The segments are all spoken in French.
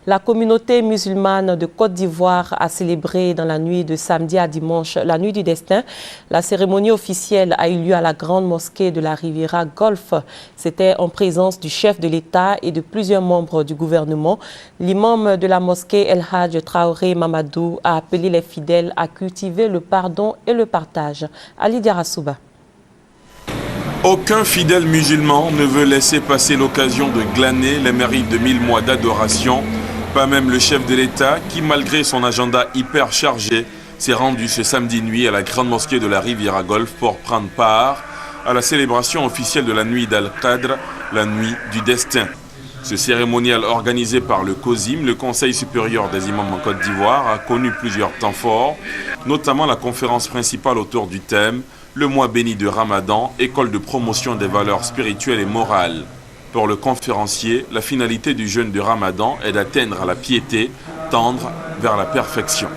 La communauté musulmane de Côte d'Ivoire a célébré dans la nuit de samedi à dimanche la nuit du destin. La cérémonie officielle a eu lieu à la grande mosquée de la Riviera Golf. C'était en présence du chef de l'État et de plusieurs membres du gouvernement. L'imam de la mosquée El Hadj Traoré Mamadou a appelé les fidèles à cultiver le pardon et le partage. Ali Diarasouba. Aucun fidèle musulman ne veut laisser passer l'occasion de glaner les mérites de 1000 mois d'adoration. Pas même le chef de l'État qui, malgré son agenda hyper chargé, s'est rendu ce samedi nuit à la grande mosquée de la Riviera Golf pour prendre part à la célébration officielle de la nuit d'Al-Qadr, la nuit du destin. Ce cérémonial organisé par le COSIM, le Conseil supérieur des imams en Côte d'Ivoire, a connu plusieurs temps forts, notamment la conférence principale autour du thème « Le mois béni de Ramadan, école de promotion des valeurs spirituelles et morales ». Pour le conférencier, la finalité du jeûne de Ramadan est d'atteindre la piété, tendre vers la perfection.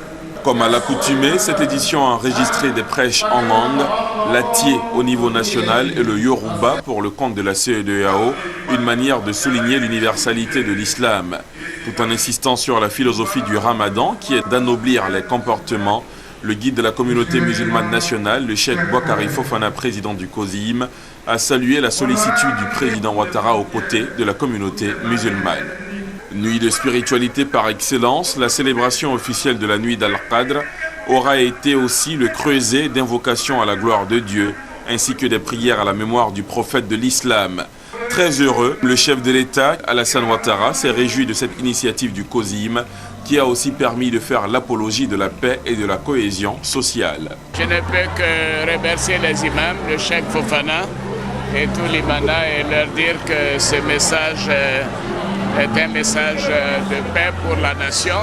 Comme à l'accoutumée, cette édition a enregistré des prêches en langue, l'atié au niveau national et le yoruba pour le compte de la CEDEAO, une manière de souligner l'universalité de l'islam, tout en insistant sur la philosophie du Ramadan qui est d'anoblir les comportements. Le guide de la communauté musulmane nationale, le cheikh Boakari Fofana, président du COSIM, a salué la sollicitude du président Ouattara aux côtés de la communauté musulmane. Nuit de spiritualité par excellence, la célébration officielle de la nuit d'Al-Qadr aura été aussi le creuset d'invocations à la gloire de Dieu, ainsi que des prières à la mémoire du prophète de l'islam. Très heureux, le chef de l'État, Alassane Ouattara, s'est réjoui de cette initiative du COSIM qui a aussi permis de faire l'apologie de la paix et de la cohésion sociale. Je ne peux que remercier les imams, le cheikh Fofana et tous les manas et leur dire que ce message est un message de paix pour la nation,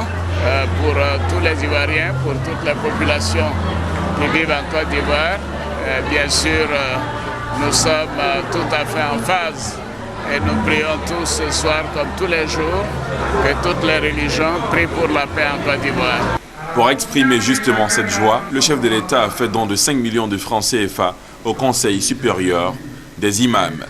pour tous les Ivoiriens, pour toute la population qui vit en Côte d'Ivoire. Bien sûr, nous sommes tout à fait en phase et nous prions tous ce soir comme tous les jours que toutes les religions prient pour la paix en Côte d'Ivoire. Pour exprimer justement cette joie, le chef de l'État a fait don de 5 millions de francs CFA au Conseil supérieur des imams.